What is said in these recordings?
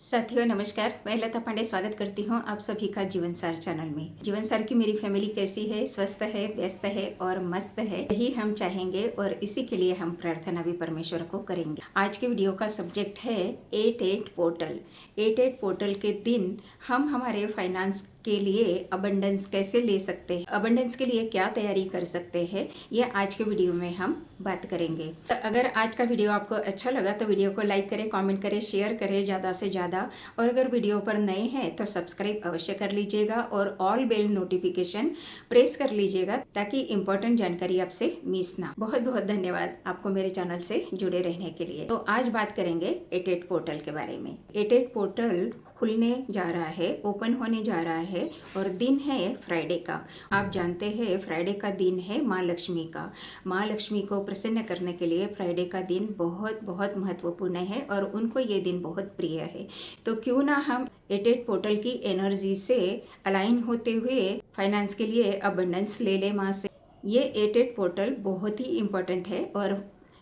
साथियों नमस्कार, मैं लता पांडे स्वागत करती हूँ आप सभी का जीवनसार चैनल में। जीवनसार की मेरी फैमिली कैसी है? स्वस्थ है, व्यस्त है और मस्त है, यही हम चाहेंगे और इसी के लिए हम प्रार्थना भी परमेश्वर को करेंगे। आज के वीडियो का सब्जेक्ट है 88 पोर्टल। 88 पोर्टल के दिन हम हमारे फाइनेंस के लिए अबंडेंस कैसे ले सकते हैं, अबंडेंस के लिए क्या तैयारी कर सकते हैं, ये आज के वीडियो में हम बात करेंगे। तो अगर आज का वीडियो आपको अच्छा लगा तो वीडियो को लाइक करें, कमेंट करें, शेयर करें ज़्यादा से ज़्यादा। और अगर वीडियो पर नए हैं तो सब्सक्राइब अवश्य कर लीजिएगा और ऑल बेल नोटिफिकेशन प्रेस कर लीजिएगा ताकि इम्पोर्टेंट जानकारी आपसे मिस ना। बहुत बहुत धन्यवाद आपको मेरे चैनल से जुड़े रहने के लिए। तो आज बात करेंगे 88 पोर्टल के बारे में। 88 पोर्टल खुलने जा रहा है, ओपन होने जा रहा है और दिन है फ्राइडे का। आप जानते हैं फ्राइडे का दिन है माँ लक्ष्मी का। माँ लक्ष्मी को प्रसन्न करने के लिए फ्राइडे का दिन बहुत बहुत महत्वपूर्ण है और उनको ये दिन बहुत प्रिय है। तो क्यों ना हम 88 पोर्टल की एनर्जी से अलाइन होते हुए फाइनेंस के लिए अबंडेंस ले ले माँ से। ये 88 पोर्टल बहुत ही इम्पोर्टेंट है और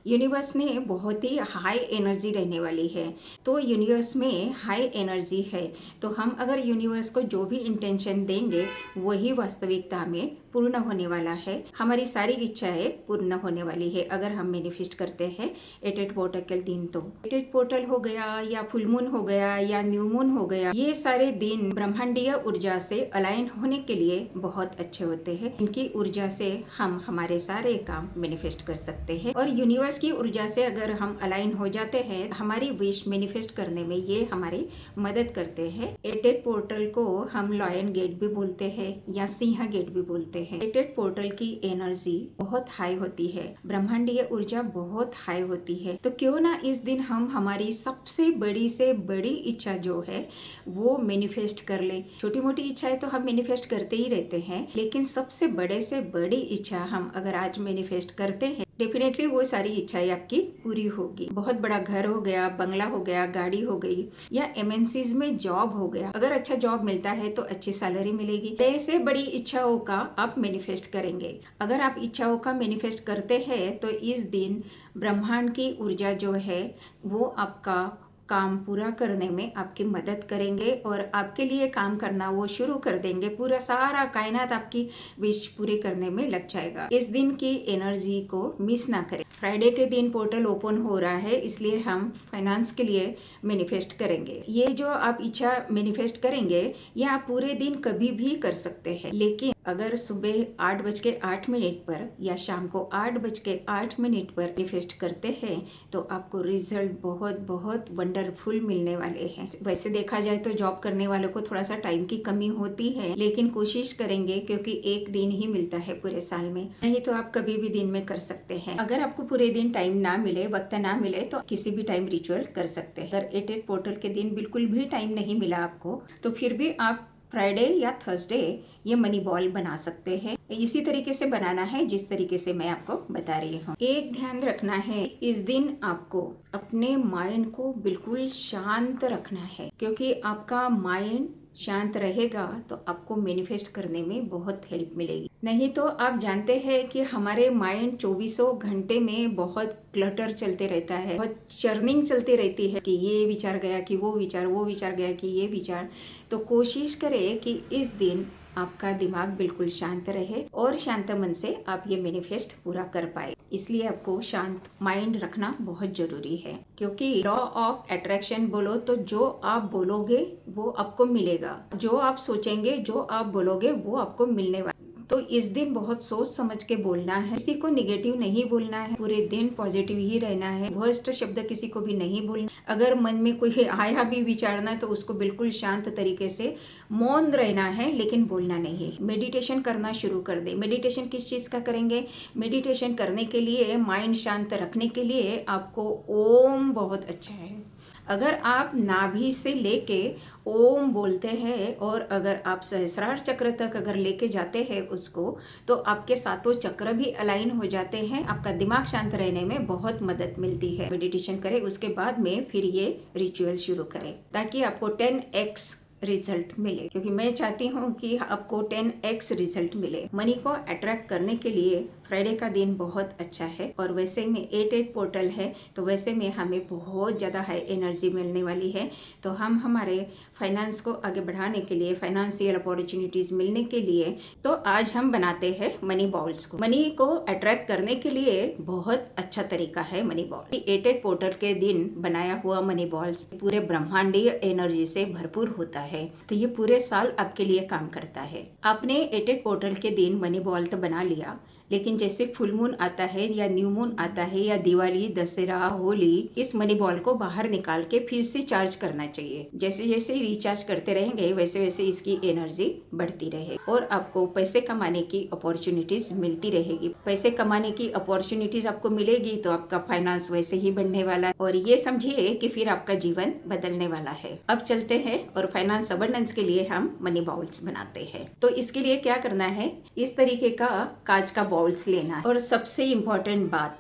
यूनिवर्स में बहुत ही हाई एनर्जी रहने वाली है। तो यूनिवर्स में हाई एनर्जी है तो हम अगर यूनिवर्स को जो भी इंटेंशन देंगे वही वास्तविकता में पूर्ण होने वाला है। हमारी सारी इच्छाएं पूर्ण होने वाली है अगर हम मैनिफेस्ट करते हैं 88 पोर्टल के दिन। तो 88 पोर्टल हो गया या फुल मून हो गया या न्यू मून हो गया, ये सारे दिन ब्रह्मांडीय ऊर्जा से अलाइन होने के लिए बहुत अच्छे होते हैं। इनकी ऊर्जा से हम हमारे सारे काम मैनिफेस्ट कर सकते हैं और यूनिवर्स की ऊर्जा से अगर हम अलाइन हो जाते हैं हमारी विश मैनिफेस्ट करने में ये हमारी मदद करते हैं। 88 पोर्टल को हम लॉयन गेट भी बोलते हैं या सिंह गेट भी बोलते हैं। 88 पोर्टल की एनर्जी बहुत हाई होती है, ब्रह्मांडीय ऊर्जा बहुत हाई होती है। तो क्यों ना इस दिन हम हमारी सबसे बड़ी से बड़ी इच्छा जो है वो मैनिफेस्ट कर ले। छोटी मोटी इच्छाएं तो हम मैनिफेस्ट करते ही रहते हैं, लेकिन सबसे बड़े से बड़ी इच्छा हम अगर आज मैनिफेस्ट करते हैं डेफिनेटली वो सारी इच्छाएं आपकी पूरी होगी। बहुत बड़ा घर हो गया, बंगला हो गया, गाड़ी हो गई या एमएनसीज में जॉब हो गया। अगर अच्छा जॉब मिलता है तो अच्छी सैलरी मिलेगी। ऐसे बड़ी इच्छाओं का आप मैनिफेस्ट करेंगे। अगर आप इच्छाओं का मैनिफेस्ट करते हैं तो इस दिन ब्रह्मांड की ऊर्जा जो है वो आपका काम पूरा करने में आपकी मदद करेंगे और आपके लिए काम करना वो शुरू कर देंगे। पूरा सारा कायनात आपकी विश पूरी करने में लग जाएगा। इस दिन की एनर्जी को मिस ना करें। फ्राइडे के दिन पोर्टल ओपन हो रहा है, इसलिए हम फाइनेंस के लिए मैनिफेस्ट करेंगे। ये जो आप इच्छा मैनिफेस्ट करेंगे ये आप पूरे दिन कभी भी कर सकते हैं, लेकिन अगर सुबह 8:08 पर या शाम को 8:08 पर मैनिफेस्ट करते हैं तो आपको रिजल्ट बहुत बहुत वंडरफुल मिलने वाले हैं। वैसे देखा जाए तो जॉब करने वालों को थोड़ा सा टाइम की कमी होती है, लेकिन कोशिश करेंगे क्योंकि एक दिन ही मिलता है पूरे साल में, नहीं तो आप कभी भी दिन में कर सकते हैं। अगर आपको पूरे दिन टाइम ना मिले, वक्त ना मिले तो किसी भी टाइम रिचुअल कर सकते हैं। अगर 88 पोर्टल के दिन बिल्कुल भी टाइम नहीं मिला आपको तो फिर भी आप फ्राइडे या थर्सडे ये मनी बॉल बना सकते हैं। इसी तरीके से बनाना है जिस तरीके से मैं आपको बता रही हूँ। एक ध्यान रखना है, इस दिन आपको अपने माइंड को बिल्कुल शांत रखना है, क्योंकि आपका माइंड शांत रहेगा तो आपको मैनिफेस्ट करने में बहुत हेल्प मिलेगी। नहीं तो आप जानते हैं कि हमारे माइंड 24 घंटे में बहुत क्लटर चलते रहता है, बहुत चर्निंग चलती रहती है कि ये विचार गया कि वो विचार गया कि ये विचार। तो कोशिश करें कि इस दिन आपका दिमाग बिल्कुल शांत रहे और शांत मन से आप ये मैनिफेस्ट पूरा कर पाए। इसलिए आपको शांत माइंड रखना बहुत जरूरी है, क्योंकि लॉ ऑफ अट्रैक्शन बोलो तो जो आप बोलोगे वो आपको मिलेगा, जो आप सोचेंगे जो आप बोलोगे वो आपको मिलने वाला। तो इस दिन बहुत सोच समझ के बोलना है, किसी को निगेटिव नहीं बोलना है, पूरे दिन पॉजिटिव ही रहना है, वर्स्ट शब्द किसी को भी नहीं बोलना। अगर मन में कोई आया भी विचारना तो उसको बिल्कुल शांत तरीके से मौन रहना है, लेकिन बोलना नहीं। मेडिटेशन करना शुरू कर दे। मेडिटेशन किस चीज़ का करेंगे? मेडिटेशन करने के लिए, माइंड शांत रखने के लिए आपको ओम बहुत अच्छा है। अगर आप नाभि से लेके ओम बोलते हैं और अगर आप सहस्रार चक्र तक अगर लेके जाते हैं उसको, तो आपके सातों चक्र भी अलाइन हो जाते हैं। आपका दिमाग शांत रहने में बहुत मदद मिलती है। मेडिटेशन करें, उसके बाद में फिर ये रिचुअल शुरू करें ताकि आपको 10x रिजल्ट मिले, क्योंकि मैं चाहती हूँ कि आपको 10x रिजल्ट मिले। मनी को अट्रैक्ट करने के लिए फ्राइडे का दिन बहुत अच्छा है, और वैसे में 8 पोर्टल है, तो वैसे में हमें बहुत ज़्यादा हाई एनर्जी मिलने वाली है। तो हम हमारे फाइनेंस को आगे बढ़ाने के लिए, फाइनेंशियल अपॉर्चुनिटीज मिलने के लिए, तो आज हम बनाते हैं मनी बॉल्स को। मनी को अट्रैक्ट करने के लिए बहुत अच्छा तरीका है मनी बॉल। 8 पोर्टल के दिन बनाया हुआ मनी बॉल्स पूरे ब्रह्मांडीय एनर्जी से भरपूर होता है, तो ये पूरे साल आपके लिए काम करता है। आपने 8 पोर्टल के दिन मनी बॉल तो बना लिया, लेकिन जैसे फुल मून आता है या न्यू मून आता है या दिवाली, दशहरा, होली, इस मनी बॉल को बाहर निकाल के फिर से चार्ज करना चाहिए। जैसे जैसे रिचार्ज करते रहेंगे वैसे वैसे इसकी एनर्जी बढ़ती रहेगी, और आपको पैसे कमाने की अपॉर्चुनिटीज मिलती रहेगी। पैसे कमाने की अपॉर्चुनिटीज आपको मिलेगी तो आपका फाइनेंस वैसे ही बढ़ने वाला है, और ये समझिए कि फिर आपका जीवन बदलने वाला है। अब चलते हैं और फाइनेंस अबंडेंस के लिए हम मनी बॉल्स बनाते हैं। तो इसके लिए क्या करना है, इस तरीके का कांच का बाउल्स लेना है, और सबसे इम्पोर्टेंट बात,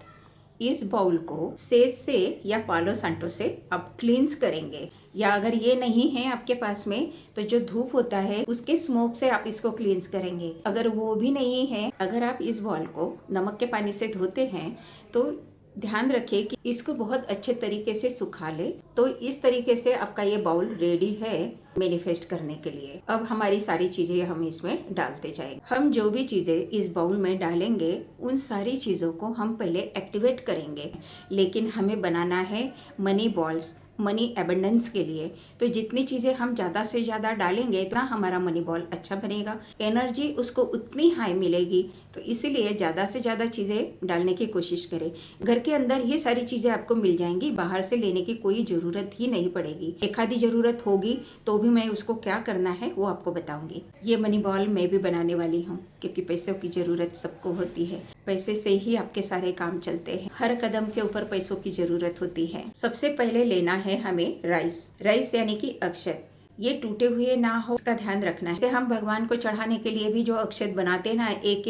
इस बाउल को सेज से या पालो सांटो से आप क्लींस करेंगे, या अगर ये नहीं है आपके पास में तो जो धूप होता है उसके स्मोक से आप इसको क्लींस करेंगे। अगर वो भी नहीं है, अगर आप इस बाउल को नमक के पानी से धोते हैं तो ध्यान रखिए कि इसको बहुत अच्छे तरीके से सुखा ले। तो इस तरीके से आपका ये बाउल रेडी है मैनिफेस्ट करने के लिए। अब हमारी सारी चीजें हम इसमें डालते जाएंगे। हम जो भी चीजें इस बाउल में डालेंगे उन सारी चीजों को हम पहले एक्टिवेट करेंगे, लेकिन हमें बनाना है मनी बॉल्स, मनी एबंडेंस के लिए। तो जितनी चीजें हम ज्यादा से ज्यादा डालेंगे इतना हमारा मनी बॉल अच्छा बनेगा, एनर्जी उसको उतनी हाई मिलेगी। तो इसीलिए ज्यादा से ज्यादा चीजें डालने की कोशिश करें। घर के अंदर ये सारी चीजें आपको मिल जाएंगी, बाहर से लेने की कोई जरूरत ही नहीं पड़ेगी। एक आधी जरूरत होगी तो भी मैं उसको क्या करना है वो आपको बताऊंगी। ये मनी बॉल मैं भी बनाने वाली हूँ, क्योंकि पैसों की जरूरत सबको होती है। पैसे से ही आपके सारे काम चलते हैं, हर कदम के ऊपर पैसों की जरूरत होती है। सबसे पहले लेना है हमें राइस यानी कि अक्षत। ये टूटे हुए ना हो, इसका ध्यान रखना है। जैसे हम भगवान को चढ़ाने के लिए भी जो अक्षत बनाते हैं ना, एक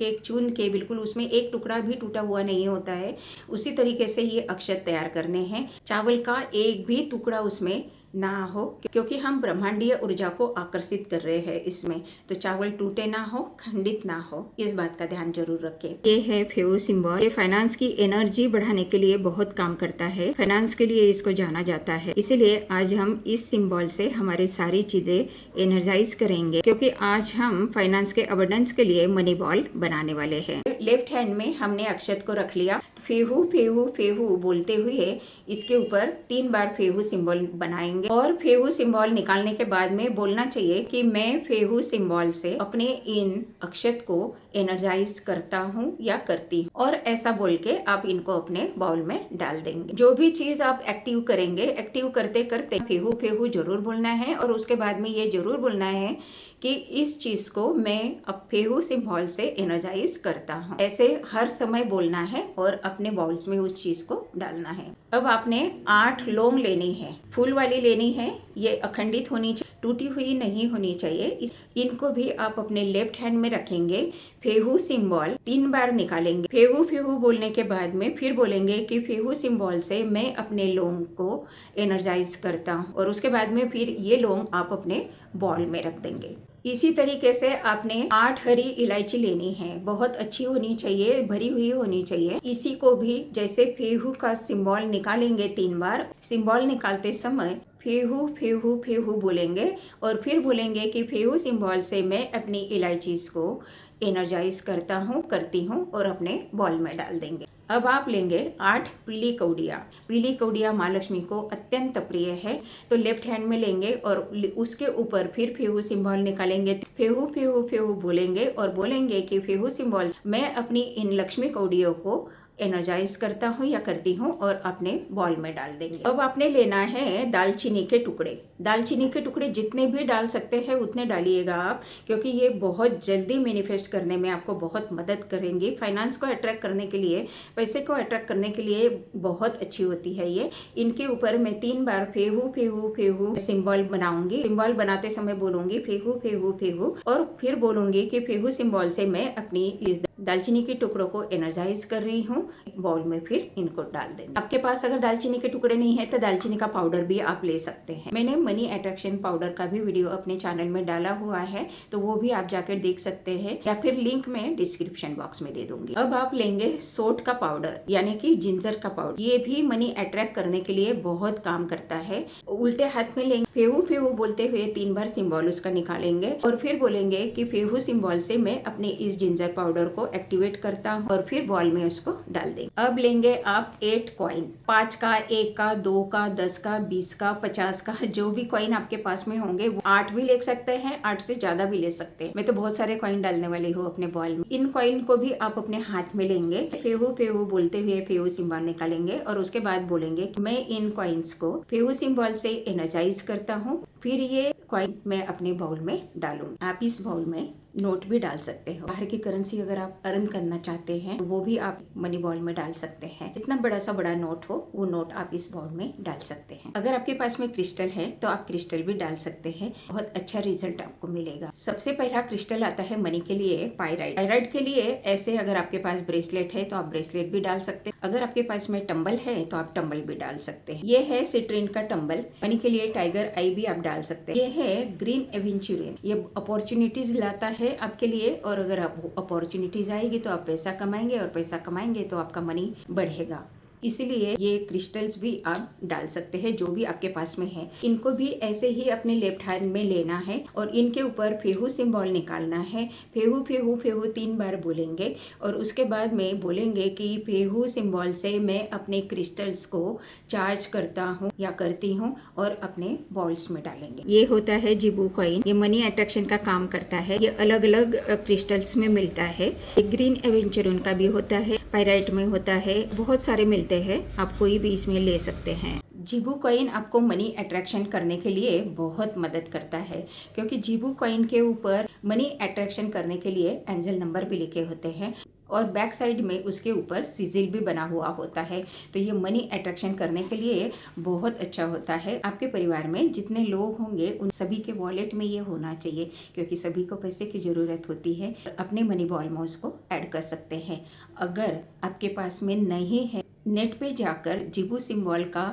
एक चुन के, बिल्कुल उसमें एक टुकड़ा भी टूटा हुआ नहीं होता है, उसी तरीके से ये अक्षत तैयार करने हैं। चावल का एक भी टुकड़ा उसमें ना हो, क्योंकि हम ब्रह्मांडीय ऊर्जा को आकर्षित कर रहे हैं इसमें। तो चावल टूटे ना हो, खंडित ना हो, इस बात का ध्यान जरूर रखें। ये है फेवो सिंबल। ये फाइनेंस की एनर्जी बढ़ाने के लिए बहुत काम करता है, फाइनेंस के लिए इसको जाना जाता है। इसीलिए आज हम इस सिंबल से हमारी सारी चीजें एनर्जाइज करेंगे, क्योंकि आज हम फाइनेंस के अबंडेंस के लिए मनी बॉल बनाने वाले हैं। लेफ्ट हैंड में हमने अक्षत को रख लिया। फेहू फेहू फेहू बोलते हुए इसके ऊपर 3 बार फेहू सिंबल बनाएंगे, और फेहू सिंबल निकालने के बाद में बोलना चाहिए कि मैं फेहू सिंबल से अपने इन अक्षत को एनर्जाइज करता हूँ या करती हूँ, और ऐसा बोल के आप इनको अपने बाउल में डाल देंगे। जो भी चीज आप एक्टिव करेंगे, एक्टिव करते करते फेहू फेहू जरूर बोलना है, और उसके बाद में ये जरूर बोलना है कि इस चीज को मैं अब फेहू सिंबल से एनर्जाइज करता हूँ। ऐसे हर समय बोलना है और अपने बाउल्स में उस चीज को डालना है। अब आपने 8 लौंग लेनी है, फूल वाली लेनी है। ये अखंडित होनी चाहिए, टूटी हुई नहीं होनी चाहिए। इनको भी आप अपने लेफ्ट हैंड में रखेंगे। फेहू सिंबल 3 बार निकालेंगे। फेहू फेहू बोलने के बाद में फिर बोलेंगे कि फेहू सिंबल से मैं अपने लौंग को एनर्जाइज करता हूँ, और उसके बाद में फिर ये लौंग आप अपने बॉल में रख देंगे। इसी तरीके से आपने 8 हरी इलायची लेनी है, बहुत अच्छी होनी चाहिए, भरी हुई होनी चाहिए। इसी को भी जैसे फेहू का सिंबल निकालेंगे 3 बार, सिंबल निकालते समय फेहू फेहू फेहू बोलेंगे, और फिर बोलेंगे कि फेहू सिंबल से मैं अपनी इलायचीज को एनर्जाइज करता हूँ, करती हूँ, और अपने बॉल में डाल देंगे। अब आप लेंगे 8 पीली कौड़िया। पीली कौड़िया माँ लक्ष्मी को अत्यंत प्रिय है, तो लेफ्ट हैंड में लेंगे और उसके ऊपर फिर फेहू सिंबल निकालेंगे। फेहू फेहू फेहू बोलेंगे और बोलेंगे कि फेहू सिंबल मैं अपनी इन लक्ष्मी कौड़ियों को एनर्जाइज करता हूँ या करती हूँ, और अपने बॉल में डाल देंगे। अब आपने लेना है दालचीनी के टुकड़े। दालचीनी के टुकड़े जितने भी डाल सकते हैं उतने डालिएगा आप, क्योंकि ये बहुत जल्दी मैनिफेस्ट करने में आपको बहुत मदद करेंगी। फाइनेंस को अट्रैक्ट करने के लिए, पैसे को अट्रैक्ट करने के लिए बहुत अच्छी होती है ये। इनके ऊपर मैं 3 बार फेहू फेहू फेहू सिंबल बनाऊंगी। सिंबल बनाते समय बोलूंगी फेहू फेहू फेहू, और फिर बोलूंगी कि फेहू सिंबल से मैं अपनी इस दालचीनी के टुकड़ों को एनर्जाइज कर रही हूँ। बाउल में फिर इनको डाल देंगे। आपके पास अगर दालचीनी के टुकड़े नहीं है तो दालचीनी का पाउडर भी आप ले सकते हैं। मैंने मनी अट्रैक्शन पाउडर का भी वीडियो अपने चैनल में डाला हुआ है, तो वो भी आप जाकर देख सकते हैं, या फिर लिंक मैं डिस्क्रिप्शन बॉक्स में दे दूंगी। अब आप लेंगे सोट का पाउडर यानी कि जिंजर का पाउडर। ये भी मनी अट्रैक्ट करने के लिए बहुत काम करता है। उल्टे हाथ में लेंगे, फेहू फेहू बोलते हुए 3 बार सिंबल उसका निकालेंगे और फिर बोलेंगे कि फेहू सिंबल से मैं अपने इस जिंजर पाउडर को एक्टिवेट करता हूँ, और फिर बॉल में उसको डाल देंगे। अब लेंगे आप 8 कॉइन, 5 का, 1 का, 2 का, 10 का, 20 का, 50 का, जो भी कॉइन आपके पास में होंगे। 8 भी ले सकते हैं, 8 से ज्यादा भी ले सकते हैं। मैं तो बहुत सारे कॉइन डालने वाली हूँ अपने बॉल में। इन कॉइन को भी आप अपने हाथ में लेंगे, फेहू फेहू बोलते हुए फेहू सिंबल निकालेंगे और उसके बाद बोलेंगे मैं इन कॉइन्स को फेहू सिंबल से एनर्जाइज करता हूँ। फिर ये कॉइन मैं अपने बाउल में डालूंगी। आप इस बाउल में नोट भी डाल सकते हो। बाहर की करेंसी अगर आप अर्न करना चाहते हैं तो वो भी आप मनी बॉल में डाल सकते हैं। जितना बड़ा सा बड़ा नोट हो वो नोट आप इस बॉल में डाल सकते हैं। अगर आपके पास में क्रिस्टल है तो आप क्रिस्टल भी डाल सकते हैं, बहुत अच्छा रिजल्ट आपको मिलेगा। सबसे पहला क्रिस्टल आता है मनी के लिए पायराइट। पायराइट के लिए ऐसे अगर आपके पास ब्रेसलेट है तो आप ब्रेसलेट भी डाल सकते हैं। अगर आपके पास में टंबल है तो आप टंबल भी डाल सकते हैं। ये है सिट्रिन का टंबल। मनी के लिए टाइगर आई भी आप डाल सकते हैं। ये है ग्रीन एवेंचुरियन, ये अपॉर्चुनिटीज लाता है आपके लिए, और अगर आप अपॉर्चुनिटीज आएगी तो आप पैसा कमाएंगे, और पैसा कमाएंगे तो आपका मनी बढ़ेगा। इसीलिए ये क्रिस्टल्स भी आप डाल सकते हैं जो भी आपके पास में है। इनको भी ऐसे ही अपने लेफ्ट हैंड में लेना है और इनके ऊपर फेहू सिंबल निकालना है। फेहू फेहू फेहू 3 बार बोलेंगे और उसके बाद में बोलेंगे कि फेहू सिंबल से मैं अपने क्रिस्टल्स को चार्ज करता हूँ या करती हूँ, और अपने बॉल्स में डालेंगे। ये होता है जिबू कॉइन। ये मनी अट्रैक्शन का काम करता है। ये अलग अलग क्रिस्टल्स में मिलता है। ग्रीन एवेंचुरिन का भी होता है, पायराइट में होता है, बहुत सारे मिलते हैं। आप कोई भी इसमें ले सकते हैं। जिबू कॉइन आपको मनी अट्रैक्शन करने के लिए बहुत मदद करता है, क्योंकि जिबू कॉइन के ऊपर मनी अट्रैक्शन करने के लिए एंजल नंबर भी लिखे होते हैं और बैक साइड में उसके ऊपर सिजिल भी बना हुआ होता है। तो ये मनी अट्रैक्शन करने के लिए बहुत अच्छा होता है। आपके परिवार में जितने लोग होंगे उन सभी के वॉलेट में ये होना चाहिए, क्योंकि सभी को पैसे की ज़रूरत होती है। अपने मनी बॉल में उसको ऐड कर सकते हैं। अगर आपके पास में नहीं है, नेट पे जाकर जिबू सिंबल का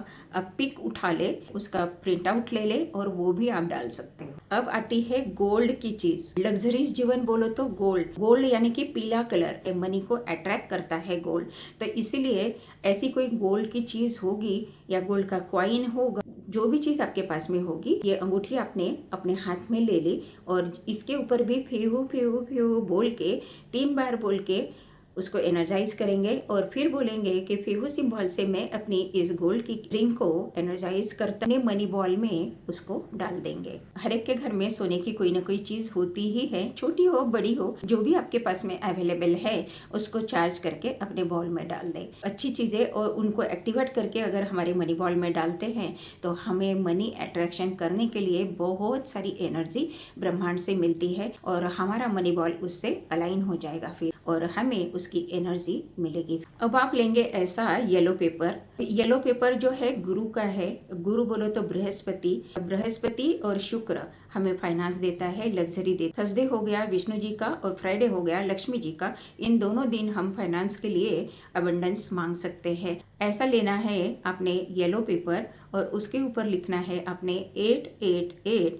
पिक उठा ले, उसका प्रिंट आउट ले ले और वो भी आप डाल सकते हैं। अब आती है गोल्ड की चीज। लग्जरीज जीवन बोलो तो गोल्ड। गोल्ड यानी कि पीला कलर मनी को अट्रैक्ट करता है गोल्ड। तो इसीलिए ऐसी कोई गोल्ड की चीज होगी या गोल्ड का कॉइन होगा, जो भी चीज आपके पास में होगी, ये अंगूठी आपने अपने हाथ में ले ली और इसके ऊपर भी फेहू फेहू फेहू बोल के 3 बार बोल के उसको एनर्जाइज करेंगे और फिर बोलेंगे कि फेहू सिंबल से मैं अपनी इस गोल्ड की रिंग को एनर्जाइज करता अपने मनी बॉल में उसको डाल देंगे। हर एक के घर में सोने की कोई ना कोई चीज होती ही है, छोटी हो बड़ी हो, जो भी आपके पास में अवेलेबल है उसको चार्ज करके अपने बॉल में डाल दें। अच्छी चीजें और उनको एक्टिवेट करके अगर हमारे मनी बॉल में डालते हैं तो हमें मनी अट्रैक्शन करने के लिए बहुत सारी एनर्जी ब्रह्मांड से मिलती है और हमारा मनी बॉल उससे अलाइन हो जाएगा फिर, और हमें उसकी एनर्जी मिलेगी। अब आप लेंगे ऐसा येलो पेपर। येलो पेपर जो है गुरु का है। गुरु बोलो तो बृहस्पति और शुक्र हमें फाइनेंस देता है, लग्जरी देता है। थर्सडे हो गया विष्णु जी का और फ्राइडे हो गया लक्ष्मी जी का। इन दोनों दिन हम फाइनेंस के लिए अबंडेंस मांग सकते हैं। ऐसा लेना है आपने येलो पेपर और उसके ऊपर लिखना है आपने 888,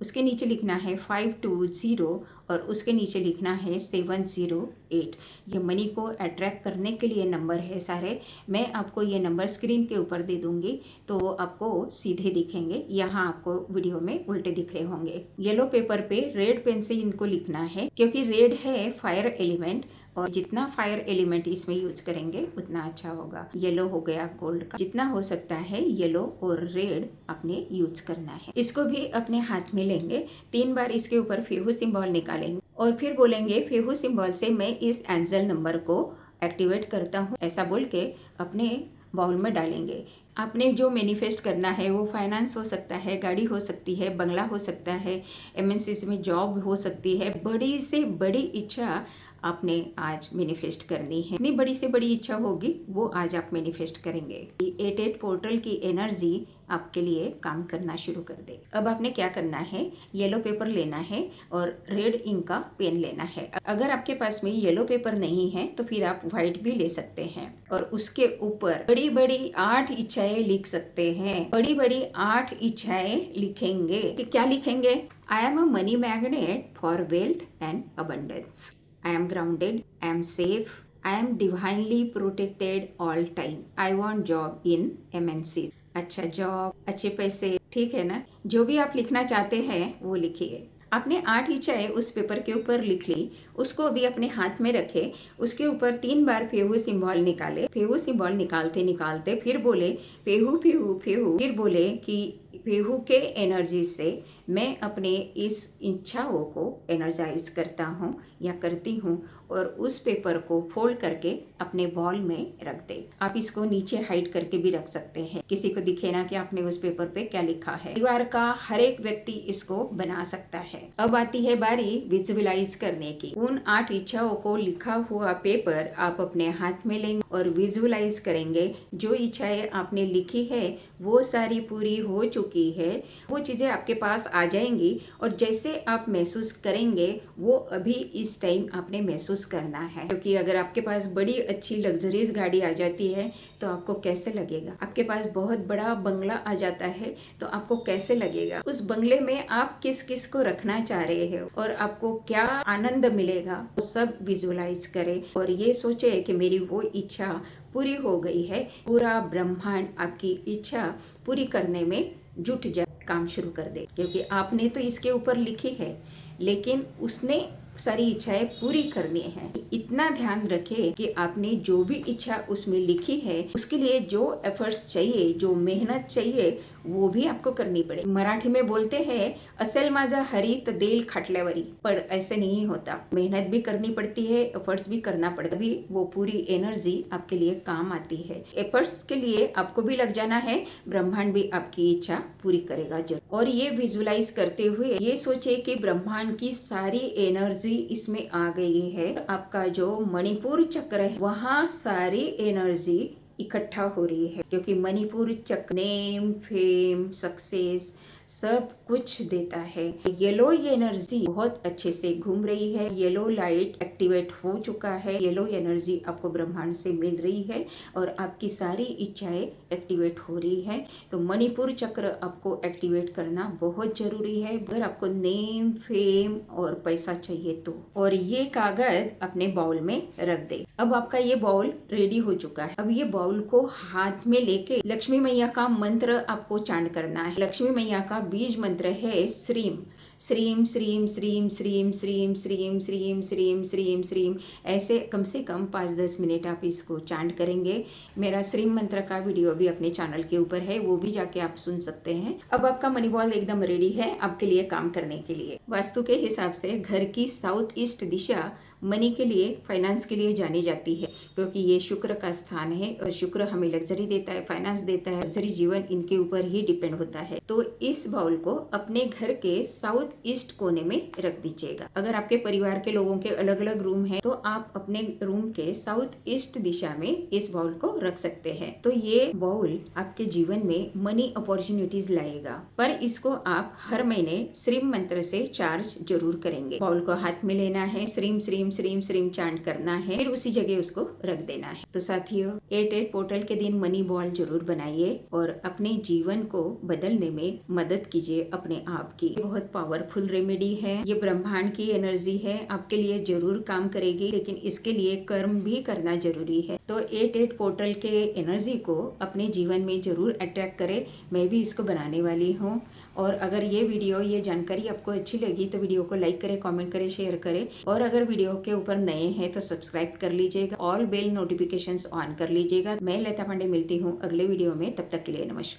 उसके नीचे लिखना है 520 और उसके नीचे लिखना है 708। ये मनी को अट्रैक्ट करने के लिए नंबर है सारे। मैं आपको ये नंबर स्क्रीन के ऊपर दे दूंगी तो आपको सीधे दिखेंगे, यहाँ आपको वीडियो में उल्टे दिख रहे होंगे। येलो पेपर पे रेड पेन से इनको लिखना है, क्योंकि रेड है फायर एलिमेंट और जितना फायर एलिमेंट इसमें यूज करेंगे उतना अच्छा होगा। येलो हो गया गोल्ड का, जितना हो सकता है येलो और रेड आपने यूज करना है। इसको भी अपने हाथ में लेंगे, 3 बार इसके ऊपर फेहू सिंबल निकालेंगे और फिर बोलेंगे फेहू सिंबल से मैं इस एंजल नंबर को एक्टिवेट करता हूँ, ऐसा बोल के अपने बाउल में डालेंगे। आपने जो मैनिफेस्ट करना है वो फाइनेंस हो सकता है, गाड़ी हो सकती है, बंगला हो सकता है, एमएनसीज में जॉब हो सकती है। बड़ी से बड़ी इच्छा आपने आज मैनिफेस्ट करनी है। इतनी बड़ी से बड़ी इच्छा होगी वो आज आप मैनिफेस्ट करेंगे। 88 पोर्टल की एनर्जी आपके लिए काम करना शुरू कर दे। अब आपने क्या करना है, येलो पेपर लेना है और रेड इंक का पेन लेना है। अगर आपके पास में येलो पेपर नहीं है तो फिर आप व्हाइट भी ले सकते हैं और उसके ऊपर बड़ी बड़ी 8 इच्छाएं लिख सकते हैं। बड़ी बड़ी 8 इच्छाएं लिखेंगे। क्या लिखेंगे? I am a money magnet for wealth and abundance. I am grounded, I am safe, I am divinely protected all time. I want job in MNC. अच्छा जॉब, अच्छे पैसे, ठीक है ना? जो भी आप लिखना चाहते हैं वो लिखिए। आपने 8 इच्छाएं उस पेपर के ऊपर लिख ली, उसको अभी अपने हाथ में रखे, उसके ऊपर 3 बार फेहू सिंबल निकाले। फेहू सिंबल निकालते निकालते फिर बोले फेहू फेहू फेहू, फिर बोले कि फेहू के एनर्जी से मैं अपने इस इच्छाओं को एनर्जाइज करता हूँ या करती हूँ और उस पेपर को फोल्ड करके अपने बॉल में रख दे। आप इसको नीचे हाइड करके भी रख सकते हैं, किसी को दिखे ना कि आपने उस पेपर पे क्या लिखा है। परिवार का हर एक व्यक्ति इसको बना सकता है। अब आती है बारी विजुअलाइज करने की। उन 8 इच्छाओं को लिखा हुआ पेपर आप अपने हाथ में लेंगे और विजुअलाइज करेंगे। जो इच्छाएं आपने लिखी है वो सारी पूरी हो चुकी है, वो चीजें आपके पास आ जाएंगी और जैसे आप महसूस करेंगे वो अभी इस टाइम आपने महसूस करना है। क्योंकि अगर आपके पास बड़ी अच्छी लग्जरीज गाड़ी आ जाती है तो आपको कैसे लगेगा? आपके पास बहुत बड़ा बंगला आ जाता है तो आपको कैसे लगेगा? उस बंगले में आप किस किस को रखना चाह रहे हो और आपको क्या आनंद मिलेगा, वो सब विजुअलाइज करें और ये सोचे कि मेरी वो इच्छा पूरी हो गई है। पूरा ब्रह्मांड आपकी इच्छा पूरी करने में जुट जाए, काम शुरू कर दे। क्योंकि आपने तो इसके ऊपर लिखी है लेकिन उसने सारी इच्छाएं पूरी करनी है। इतना ध्यान रखें कि आपने जो भी इच्छा उसमें लिखी है उसके लिए जो एफर्ट्स चाहिए, जो मेहनत चाहिए वो भी आपको करनी पड़े। मराठी में बोलते हैं असेल माझा हरित देल खाटल्यावरी, पर ऐसे नहीं होता। मेहनत भी करनी पड़ती है, एफर्ट्स भी करना पड़ता है, तभी वो पूरी एनर्जी आपके लिए काम आती है। एफर्ट्स के लिए आपको भी लग जाना है, ब्रह्मांड भी आपकी इच्छा पूरी करेगा जरूर। और ये विजुअलाइज करते हुए ये सोचे कि ब्रह्मांड की सारी एनर्जी इसमें आ गई है। आपका जो मणिपुर चक्र है वहाँ सारी एनर्जी इकट्ठा हो रही है, क्योंकि मणिपुर चक्र नेम, फेम, सक्सेस सब कुछ देता है। येलो एनर्जी बहुत अच्छे से घूम रही है, येलो लाइट एक्टिवेट हो चुका है, येलो एनर्जी आपको ब्रह्मांड से मिल रही है और आपकी सारी इच्छाएं एक्टिवेट हो रही है। तो मणिपुर चक्र आपको एक्टिवेट करना बहुत जरूरी है अगर आपको नेम, फेम और पैसा चाहिए तो। और ये कागज अपने बाउल में रख दे। अब आपका ये बाउल रेडी हो चुका है। अब ये बाउल को हाथ में लेके लक्ष्मी मैया का मंत्र आपको चांट करना है। लक्ष्मी मैया का बीज मंत्र है श्रीम। श्रीम श्रीम श्रीम श्रीम श्रीम श्रीम श्रीम श्रीम श्रीम श्रीम, ऐसे कम से कम 5-10 मिनट आप इसको चांट करेंगे। मेरा श्रीम मंत्र का वीडियो भी अपने चैनल के ऊपर है, वो भी जाके आप सुन सकते हैं। अब आपका मनी बॉल एकदम रेडी है आपके लिए काम करने के लिए। वास्तु के हिसाब से घर की साउथ ईस्ट दिशा मनी के लिए, फाइनेंस के लिए जानी जाती है, क्योंकि ये शुक्र का स्थान है और शुक्र हमें लग्जरी देता है, फाइनेंस देता है। लग्जरी जीवन इनके ऊपर ही डिपेंड होता है। तो इस बाउल को अपने घर के साउथ ईस्ट कोने में रख दीजिएगा। अगर आपके परिवार के लोगों के अलग अलग रूम है तो आप अपने रूम के साउथ ईस्ट दिशा में इस बाउल को रख सकते हैं। तो ये बाउल आपके जीवन में मनी अपॉर्चुनिटीज लाएगा, पर इसको आप हर महीने श्रीम मंत्र से चार्ज जरूर करेंगे। बाउल को हाथ में लेना है, श्रीम श्रीम श्रीम श्रीम चांट करना है, फिर उसी जगह उसको रख देना है। तो साथियों 88 पोर्टल के दिन मनी बॉल जरूर बनाइए और अपने जीवन को बदलने में मदद कीजिए अपने आप की। बहुत पावरफुल रेमेडी है, ये ब्रह्मांड की एनर्जी है, आपके लिए जरूर काम करेगी, लेकिन इसके लिए कर्म भी करना जरूरी है। तो 88 पोर्टल के एनर्जी को अपने जीवन में जरूर अट्रैक्ट करें। मैं भी इसको बनाने वाली हूँ। और अगर ये वीडियो, ये जानकारी आपको अच्छी लगी तो वीडियो को लाइक करें, कमेंट करें, शेयर करें। और अगर वीडियो के ऊपर नए हैं तो सब्सक्राइब कर लीजिएगा, ऑल बेल नोटिफिकेशंस ऑन कर लीजिएगा। मैं लता पांडे मिलती हूँ अगले वीडियो में, तब तक के लिए नमस्कार।